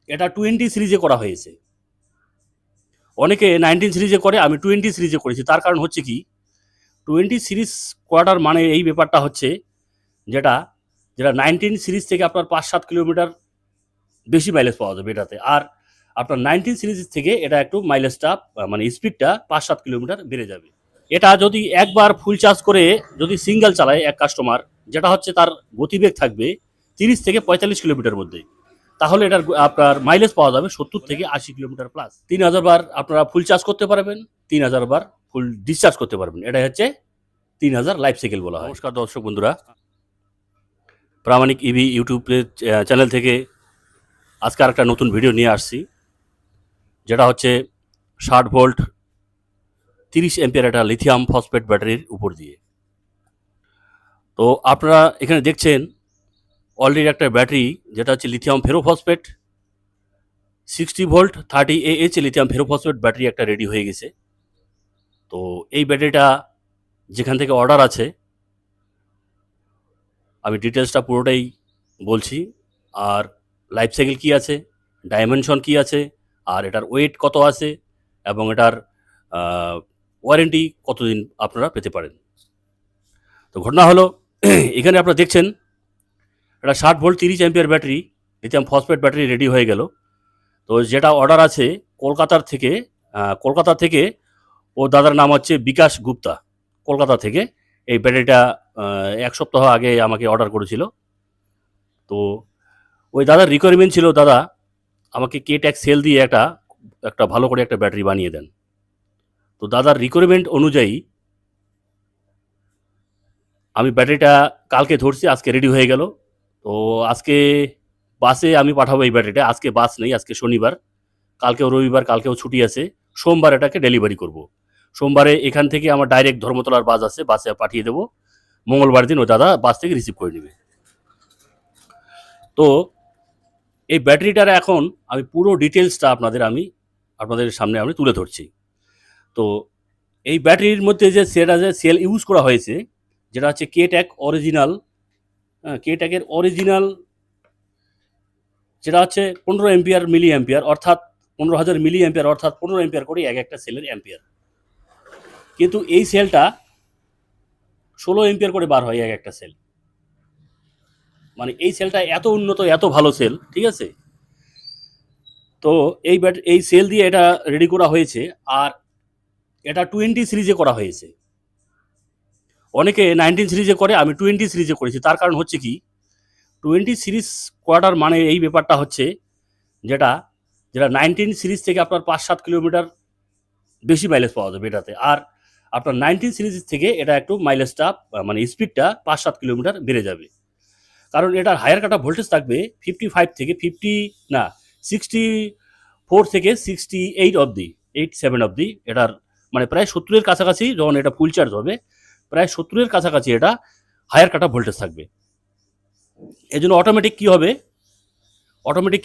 এটা 20 সিরিজে করা হয়েছে। অনেকে 19 সিরিজে করে, আমি 20 সিরিজে করেছি। তার কারণ হচ্ছে কি, 20 সিরিজ করাটার মানে এই ব্যাপারটা হচ্ছে যেটা যেটা 19 সিরিজ থেকে আপনার 5-7 কিলোমিটার বেশি মাইলেজ পাওয়া যাবে এটাতে। আর আপনার 19 সিরিজ থেকে এটা একটু মাইলেজটা মানে স্পিডটা 5-7 কিলোমিটার বেড়ে যাবে। এটা যদি একবার ফুল চার্জ করে যদি সিঙ্গেল চালায় এক কাস্টমার, যেটা হচ্ছে তার গতিবেগ থাকবে 30 থেকে 45 কিলোমিটার মধ্যে, তাহলে এটার আপনার মাইলেজ পাওয়া যাবে 70 থেকে 80 কিলোমিটার প্লাস। 3000 বার আপনারা ফুল চার্জ করতে পারবেন, 3000 বার ফুল ডিসচার্জ করতে পারবেন। এটাই হচ্ছে 3000 লাইফ সাইকেল বলা হয়। নমস্কার দর্শক বন্ধুরা, প্রামাণিক ইভি ইউটিউব চ্যানেল থেকে আজকে আর একটা নতুন ভিডিও নিয়ে আসছি, যেটা হচ্ছে 60 ভোল্ট 30 এম্পিয়ার একটা লিথিয়াম ফসফেট ব্যাটারির উপর দিয়ে। তো আপনারা এখানে দেখছেন অলরেডি একটা ব্যাটারি, যেটা হচ্ছে lithium ferrophosphate 60 volt 30 AH lithium ferrophosphate battery একটা রেডি হয়ে গেছে। তো এই ব্যাটারিটা যেখান থেকে অর্ডার আছে, আমি ডিটেলসটা পুরোটাই বলছি। আর লাইফ সাইকেল কী আছে, ডাইমেনশন কী আছে, আর এটার ওয়েট কত আছে, এবং এটার ওয়ারেন্টি কতদিন আপনারা পেতে পারেন। তো ঘটনা হলো, এখানে আপনারা দেখছেন এটা 60 volt 30 ampere battery lithium phosphate battery ready হয়ে গেল। তো যেটা অর্ডার আছে কলকাতা থেকে ও দাদার নাম হচ্ছে বিকাশ গুপ্তা, কলকাতা থেকে এই ব্যাটারিটা 1 সপ্তাহ আগে আমাকে অর্ডার করেছিল। তো ওই দাদার রিকোয়ারমেন্ট ছিল, দাদা আমাকে KTAG সেল দিয়ে একটা ভালো করে একটা ব্যাটারি বানিয়ে দেন। তো দাদার রিকোয়ারমেন্ট অনুযায়ী আমি ব্যাটারিটা কালকে ধরছি, আজকে রেডি হয়ে গেল। তো আজকে বাসে আমি পাঠাবো এই ব্যাটারিটা। আজকে বাস নেই, আজকে শনিবার, কালকেও রবিবার, কালকেও ছুটি আছে। সোমবার এটাকে ডেলিভারি করব। সোমবারে এখান থেকে আমার ডাইরেক্ট ধর্মতলার বাস আছে, বাসে পাঠিয়ে দেবো। মঙ্গলবার দিন ওই দাদা বাস থেকে রিসিভ করে নেবে। তো এই ব্যাটারিটার এখন আমি পুরো ডিটেলসটা আপনাদের সামনে আমি তুলে ধরছি। তো এই ব্যাটারির মধ্যে যে সেল ইউজ করা হয়েছে, যেটা হচ্ছে KTAG অরিজিনাল, KTAGের অরিজিনাল, যেটা হচ্ছে 15 এম্পিয়ার মিলি অ্যাম্পিয়ার, অর্থাৎ 15,000 মিলি অ্যাম্পিয়ার, অর্থাৎ 15 এম্পিয়ার করে একটা সেলের অ্যাম্পিয়ার। কিন্তু এই সেলটা 16 এম্পিয়ার করে বার হয় একটা সেল। মানে এই সেলটা এত উন্নত, এত ভালো সেল, ঠিক আছে। তো এই সেল দিয়ে এটা রেডি করা হয়েছে। আর এটা 20 সিরিজে করা হয়েছে। অনেকে 19 সিরিজে করে, আমি 20 সিরিজে করেছি। তার কারণ হচ্ছে কি, 20 সিরিজ করাটার মানে এই ব্যাপারটা হচ্ছে যেটা 19 সিরিজ থেকে আপনার 5-7 কিলোমিটার বেশি মাইলেজ পাওয়া যাবে এটাতে। আর আপনার 19 সিরিজ থেকে এটা একটু মাইলেজটা মানে স্পিডটা 5-7 কিলোমিটার বেড়ে যাবে। কারণ এটার হায়ার কাটা ভোল্টেজ থাকবে 55 থেকে 64 থেকে 68 অবধি, 87 অবধি। এটার মানে প্রায় 70-এর কাছাকাছি, যখন এটা ফুল চার্জ হবে প্রায় 70-এর কাছাকাছি এটা হায়ার কাটা ভোল্টেজ থাকবে। এই জন্য অটোমেটিক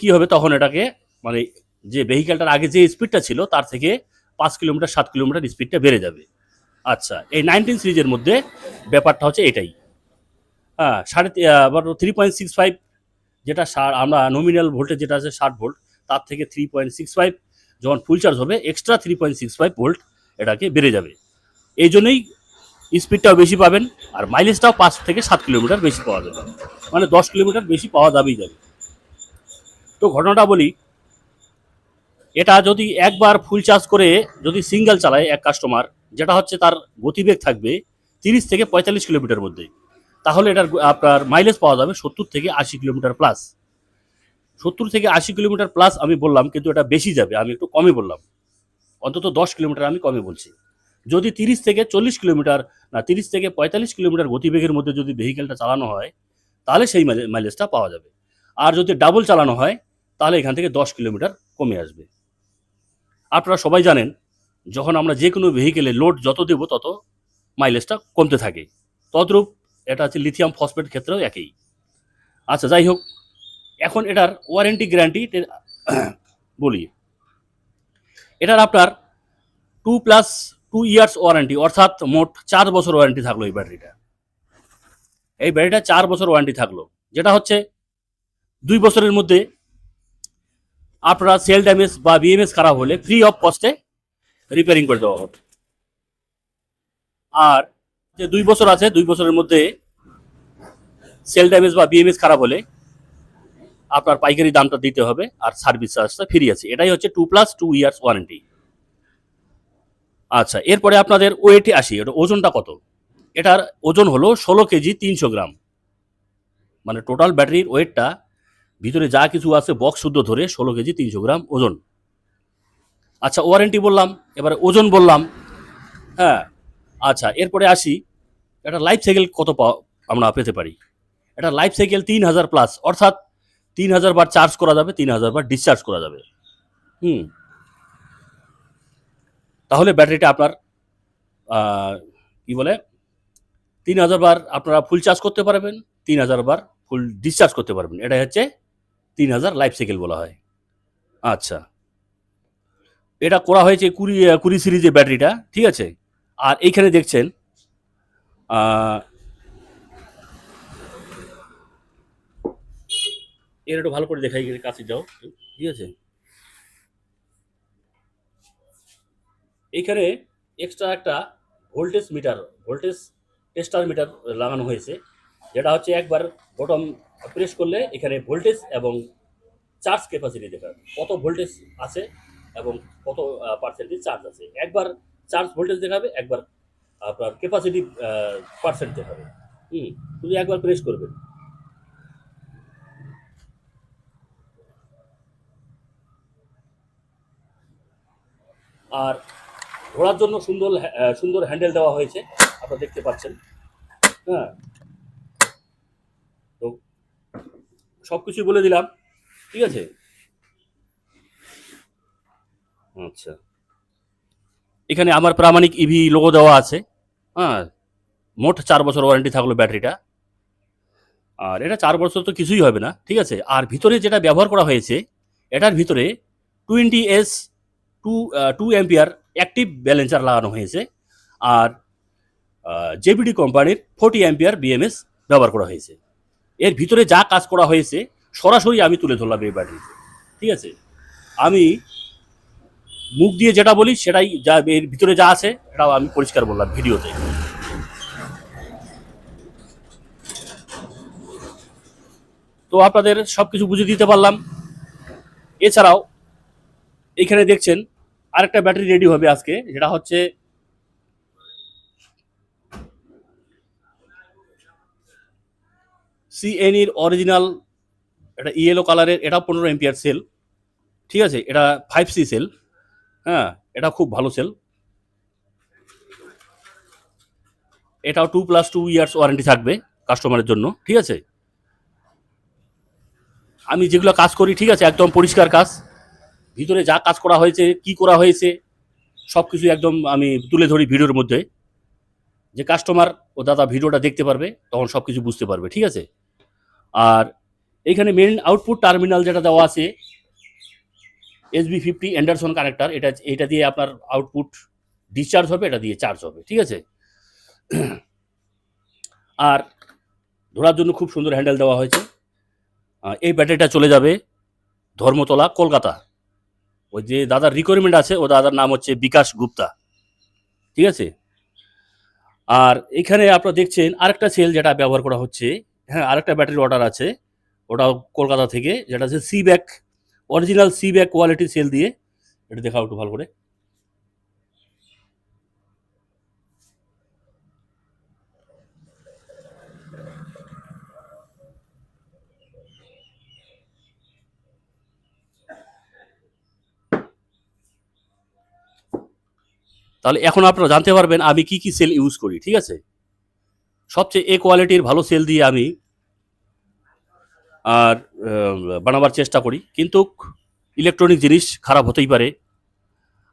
কী হবে তখন এটাকে মানে যে ভেহিক্যালটার আগে যে স্পিডটা ছিল তার থেকে 5 কিলোমিটার 7 কিলোমিটার স্পিডটা বেড়ে যাবে। আচ্ছা, এই 19 সিরিজের মধ্যে ব্যাপারটা হচ্ছে এটাই। হ্যাঁ, 3.65, যেটা আমরা নমিনাল ভোল্টেজ যেটা আছে 60 ভোল্ট, তার থেকে 3.65 যখন ফুল চার্জ হবে এক্সট্রা 3.65 ভোল্ট এটাকে বেড়ে যাবে। এই জন্যই স্পিডটাও বেশি পাবেন, আর মাইলেজটাও 5 থেকে 7 কিলোমিটার বেশি পাওয়া যাবে, মানে 10 কিলোমিটার বেশি পাওয়া যাবেই যাবে। তো ঘটনাটা বলি, এটা যদি একবার ফুল চার্জ করে যদি সিঙ্গেল চালায় এক কাস্টমার, যেটা হচ্ছে তার গতিবেগ থাকবে 30 থেকে 45 কিলোমিটার মধ্যে, তাহলে এটার আপনার মাইলেজ পাওয়া যাবে 70 থেকে 80 কিলোমিটার প্লাস। 70 থেকে 80 কিলোমিটার প্লাস আমি বললাম, কিন্তু এটা বেশি যাবে, আমি একটু কমে বললাম। অন্তত 10 কিলোমিটার আমি কমে বলছি। যদি 30 থেকে 40 কিলোমিটার, না 30 থেকে 45 কিলোমিটার গতিবেগের মধ্যে যদি ভেহিকেলটা চালানো হয়, তাহলে সেই মাইলেজটা পাওয়া যাবে। আর যদি ডাবল চালানো হয়, তাহলে এখান থেকে 10 কিলোমিটার কমে আসবে। আপনারা সবাই জানেন, যখন আমরা যে কোনো ভেহিকেলে লোড যত দেব তত মাইলেজটা কমতে থাকে, তদ্রূপ এটা হচ্ছে লিথিয়াম ফসফেট ক্ষেত্রেও একই। আচ্ছা, যাই হোক, এখন এটার ওয়ারেন্টি গ্যারান্টি বলি। এটার আপনার 2+2 ইয়ার্স ওয়ারেন্টি, অর্থাৎ মোট 4 বছর ওয়ারেন্টি থাকলো এই ব্যাটারিটা। 4 বছর ওয়ারেন্টি থাকলো, যেটা হচ্ছে 2 বছরের মধ্যে আপনারা সেল ড্যামেজ বা বিএমএস খারাপ হলে ফ্রি অফ কস্টে রিপেয়ারিং করে দেওয়া হবে। আর যে 2 বছর আছে, 2 বছরের মধ্যে সেল ড্যামেজ বা বিএমএস খারাপ হলে আপনার পাইকারি দামটা দিতে হবে, আর সার্ভিস চার্জটা ফ্রি আছে। এটাই হচ্ছে 2+2 ইয়ার্স ওয়ারেন্টি। আচ্ছা, এরপরে আপনাদের ওয়েটে আসি, এটা ওজনটা কত। এটার ওজন হলো 16 কেজি 300 গ্রাম, মানে টোটাল ব্যাটারির ওয়েটটা ভিতরে যা কিছু আছে বক্স শুদ্ধ ধরে 16 কেজি 300 গ্রাম ওজন। আচ্ছা, ওয়ারেন্টি বললাম, এবারে ওজন বললাম। হ্যাঁ, আচ্ছা, এরপরে আসি এটা লাইফ সাইকেল কত আমরা পেতে পারি। এটা লাইফ সাইকেল 3000+, অর্থাৎ 3000 বার চার্জ করা যাবে, 3000 বার ডিসচার্জ করা যাবে। তাহলে ব্যাটারিটা আপনার কি বলে 3000 বার আপনারা ফুল চার্জ করতে পারবেন, 3000 বার ফুল ডিসচার্জ করতে পারবেন। এটাই হচ্ছে 3000 লাইফ সাইকেল বলা হয়। আচ্ছা, এটা করা হয়েছে 20 সিরিজের ব্যাটারিটা, ঠিক আছে। আর এইখানে দেখছেন এর একটু ভালো করে দেখাই, কাছে যাও, ঠিক আছে। এইখানে এক্সট্রা একটা voltage meter, voltage tester meter লাগানো হয়েছে, যেটা হচ্ছে একবার বটম প্রেস করলে এখানে ভোল্টেজ এবং চার্জ ক্যাপাসিটি দেখাবে, কত ভোল্টেজ আছে এবং কত পার্সেন্টেজ চার্জ আছে। একবার চার্জ ভোল্টেজ দেখাবে, একবার আপনার ক্যাপাসিটি পার্সেন্ট দেখাবে। শুধু একবার প্রেস করবেন। আর ঘোরার জন্য সুন্দর সুন্দর হ্যান্ডেল দেওয়া হয়েছে, আপনারা দেখতে পাচ্ছেন। হ্যাঁ, তো সব কিছু বলে দিলাম, ঠিক আছে। আচ্ছা, এখানে আমার প্রামাণিক ইভি লোগো দেওয়া আছে। হ্যাঁ, মোট 4 বছর ওয়ারেন্টি থাকলো ব্যাটারিটা। আর এটা 4 বছর তো কিছুই হবে না, ঠিক আছে। আর ভিতরে যেটা ব্যবহার করা হয়েছে, এটার ভিতরে 20S 2 অ্যাম্পিয়ার অ্যাক্টিভ ব্যালেন্সার লাগানো হয়েছে, আর জেবিডি কোম্পানির 40 অ্যাম্পিয়ার বিএমএস ব্যবহার করা হয়েছে। এর ভিতরে যা কাজ করা হয়েছে সরাসরি আমি তুলে ধরলাম এই ব্যাটারিতে, ঠিক আছে। আমি মুখ দিয়ে যেটা বলি সেটাই, যা এর ভিতরে যা আছে সেটাও আমি পরিষ্কার বললাম ভিডিওতে। তো আপনাদের সব কিছু বুঝিয়ে দিতে পারলাম। এছাড়াও এখানে দেখছেন আরেকটা ব্যাটারি রেডি হবে আজকে, যেটা হচ্ছে সিএনইর অরিজিনাল, এটা ইয়েলো কালারের, এটা 15 এম্পিয়ার সেল, ঠিক আছে। এটা 5C সেল। হ্যাঁ, এটা খুব ভালো সেল। এটাও 2+2 ইয়ার্স ওয়ারেন্টি থাকবে কাস্টমারের জন্য, ঠিক আছে। আমি যেগুলো কাজ করি, ঠিক আছে, একদম পরিষ্কার কাজ। ভিতরে যা কাজ করা হয়েছে, কি করা হয়েছে, সব কিছু একদম আমি তুলে ধরি ভিডিওর মধ্যে, যে কাস্টমার ও দাদা ভিডিওটা দেখতে পারবে, তখন সব কিছু বুঝতে পারবে, ঠিক আছে। আর এইখানে মেন আউটপুট টার্মিনাল যেটা দেওয়া আছে, SB50 অ্যান্ডারসন কানেক্টার, এটা দিয়ে আপনার আউটপুট ডিসচার্জ হবে, এটা দিয়ে চার্জ হবে, ঠিক আছে। আর ধরার জন্য খুব সুন্দর হ্যান্ডেল দেওয়া হয়েছে। এই ব্যাটারিটা চলে যাবে ধর্মতলা, কলকাতা। ওই যে দাদার রিকোয়ারমেন্ট আছে, ও দাদার নাম হচ্ছে বিকাশ গুপ্তা, ঠিক আছে। আর এখানে আপনারা দেখছেন আরেকটা সেল যেটা ব্যবহার করা হচ্ছে। হ্যাঁ, আরেকটা ব্যাটারি অর্ডার আছে, ওটাও কলকাতা থেকে, যেটা হচ্ছে সিব্যাক, অরিজিনাল সিব্যাক কোয়ালিটি সেল দিয়ে। এটা দেখাও একটু ভালো করে। তাহলে এখন আপনারা জানতে পারবেন আমি কি কি সেল ইউজ করি, ঠিক আছে। সবচেয়ে এ কোয়ালিটির ভালো সেল দিয়ে আমি আর বানাবার চেষ্টা করি, কিন্তু ইলেকট্রনিক জিনিস খারাপ হতেই পারে।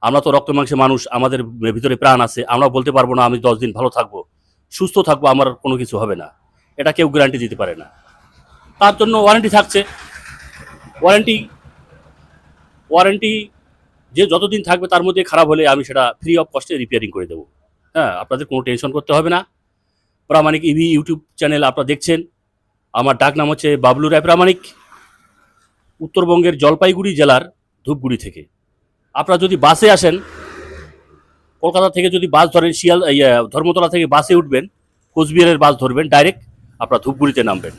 আমরা তো রক্ত মাংসের মানুষ, আমাদের ভিতরে প্রাণ আছে, আমরা বলতে পারবো না আমি 10 দিন ভালো থাকবো, সুস্থ থাকবো, আমার কোনো কিছু হবে না। এটা কেউ গ্যারান্টি দিতে পারে না। তার জন্য ওয়ারেন্টি থাকছে। ওয়ারেন্টি ওয়ারেন্টি যে যতদিন থাকবে তার মধ্যে খারাপ হলে আমি সেটা ফ্রি অফ কস্টে রিপেয়ারিং করে দেবো। হ্যাঁ, আপনাদের কোনো টেনশন করতে হবে না। প্রামাণিক ইভি ইউটিউব চ্যানেল আপনারা দেখছেন। আমার ডাক নাম হচ্ছে বাবলু রায় প্রামাণিক। উত্তরবঙ্গের জলপাইগুড়ি জেলার ধূপগুড়ি থেকে। আপনারা যদি বাসে আসেন, কলকাতা থেকে যদি বাস ধরেন, ধর্মতলা থেকে বাসে উঠবেন, কোচবিহারের বাস ধরবেন, ডাইরেক্ট আপনারা ধূপগুড়িতে নামবেন,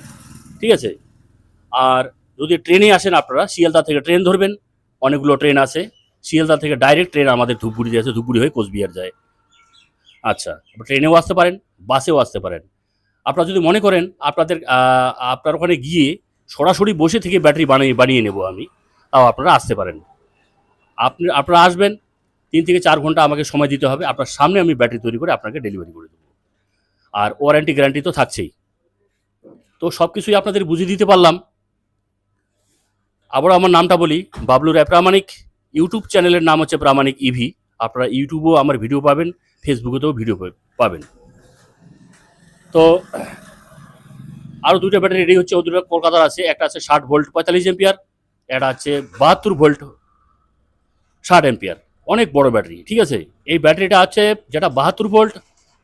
ঠিক আছে। আর যদি ট্রেনে আসেন আপনারা, শিয়ালদা থেকে ট্রেন ধরবেন, অনেকগুলো ট্রেন আছে। শিয়ালদা থেকে ডাইরেক্ট ট্রেন আমাদের ধূপগুড়িতে আছে, ধূপগুড়ি হয়ে কোচবিহার যায়। আচ্ছা, ট্রেনেও আসতে পারেন, বাসেও আসতে পারেন। আপনারা যদি মনে করেন আপনার ওখানে গিয়ে সরাসরি বসে থেকে ব্যাটারি বানিয়ে নেব আমি, তাও আপনারা আসতে পারেন। আপনারা আসবেন, 3 থেকে 4 ঘন্টা আমাকে সময় দিতে হবে। আপনার সামনে আমি ব্যাটারি তৈরি করে আপনাকে ডেলিভারি করে দেবো। আর ওয়ারেন্টি গ্যারান্টি তো থাকছেই। তো সব কিছুই আপনাদের বুঝিয়ে দিতে পারলাম। আবার আমার নামটা বলি, বাবলু রায় প্রামাণিক। ইউটিউব চ্যানেলের নাম হচ্ছে প্রামাণিক ইভি। আপনারা ইউটিউবেও আমার ভিডিও পাবেন, ফেসবুকেতেও ভিডিও পাবেন। তো আরও 2টা ব্যাটারি রেডি হচ্ছে, ও 2টা কলকাতার আছে। একটা আছে 60 ভোল্ট 45 এম্পিয়ার, একটা আছে 72 ভোল্ট 60 এম্পিয়ার। অনেক বড় ব্যাটারি, ঠিক আছে। এই ব্যাটারিটা আছে যেটা 72 ভোল্ট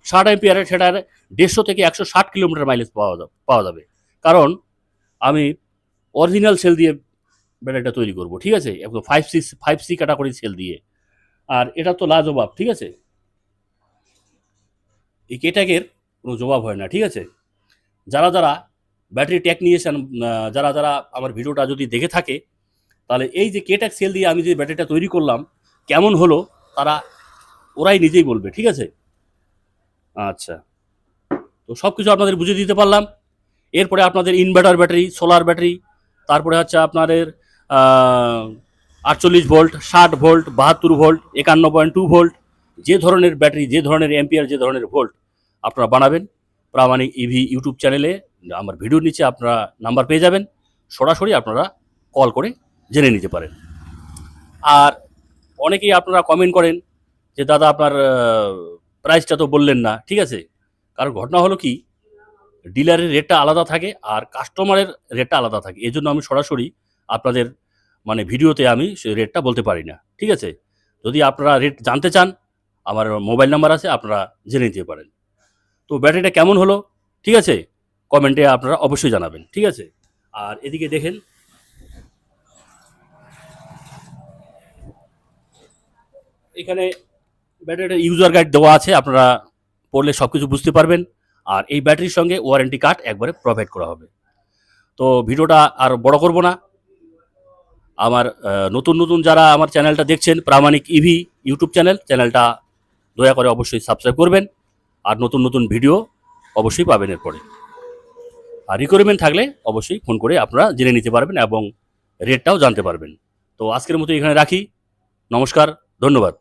60 এম্পিয়ারের, সেটার 150 থেকে 160 কিলোমিটার মাইলেজ পাওয়া যাবে। কারণ আমি অরিজিনাল সেল দিয়ে ব্যাটারিটা তৈরি করব, ঠিক আছে, একদম 5C ক্যাটাগরি সেল দিয়ে। আর এটা তো লাজবাব, ঠিক আছে। এই কেটাগের কোনো জবাব হয় না, ঠিক আছে। যারা ব্যাটারি টেকনিশিয়ান, যারা আমার ভিডিওটা যদি দেখে থাকে, তাহলে এই যে কেটাক সেল দিয়ে আমি যে ব্যাটারিটা তৈরি করলাম কেমন হলো, ওরাই নিজেই বলবে, ঠিক আছে। আচ্ছা, তো সব কিছু আপনাদের বুঝিয়ে দিতে পারলাম। এরপরে আপনাদের ইনভার্টার ব্যাটারি, সোলার ব্যাটারি, তারপরে হচ্ছে আপনাদের 48 ভোল্ট, 60 ভোল্ট, 72 ভোল্ট, 51.2 ভোল্ট, যে ধরনের ব্যাটারি, যে ধরনের এম্পিয়ার, যে ধরনের ভোল্ট আপনারা বানাবেন, প্রামাণিক ইভি ইউটিউব চ্যানেলে আমার ভিডিওর নিচে আপনারা নাম্বার পেয়ে যাবেন। সরাসরি আপনারা কল করে জেনে নিতে পারেন। আর অনেকেই আপনারা কমেন্ট করেন যে দাদা আপনার প্রাইসটা তো বললেন না, ঠিক আছে। কারণ ঘটনা হলো কি, ডিলারের রেটটা আলাদা থাকে আর কাস্টমারের রেটটা আলাদা থাকে। এই জন্য আমি সরাসরি আপনাদের ভিডিওতে আমি সেই রেটটা বলতে পারি না, ঠিক আছে। যদি আপনারা রেট জানতে চান, আমার মোবাইল নাম্বার আছে, আপনারা জেনে নিতে পারেন। তো ব্যাটারিটা কেমন হলো, ঠিক আছে, কমেন্টে আপনারা অবশ্যই জানাবেন, ঠিক আছে। আর এদিকে দেখেন, এখানে ব্যাটারিটার ইউজার গাইড দেওয়া আছে, আপনারা পড়লে সব কিছু বুঝতে পারবেন। আর এই ব্যাটারির সঙ্গে ওয়ারেন্টি কার্ড একবারে প্রোভাইড করা হবে। তো ভিডিওটা আর বড় করব না। আমার নতুন যারা আমার চ্যানেলটা দেখছেন, প্রামাণিক ইভি ইউটিউব চ্যানেলটা দয়া করে অবশ্যই সাবস্ক্রাইব করবেন। আর নতুন ভিডিও অবশ্যই পাবেন এরপরে। আর রিকোয়ারমেন্ট থাকলে অবশ্যই ফোন করে আপনারা জেনে নিতে পারবেন এবং রেটটাও জানতে পারবেন। তো আজকের মতো এখানে রাখি। নমস্কার, ধন্যবাদ।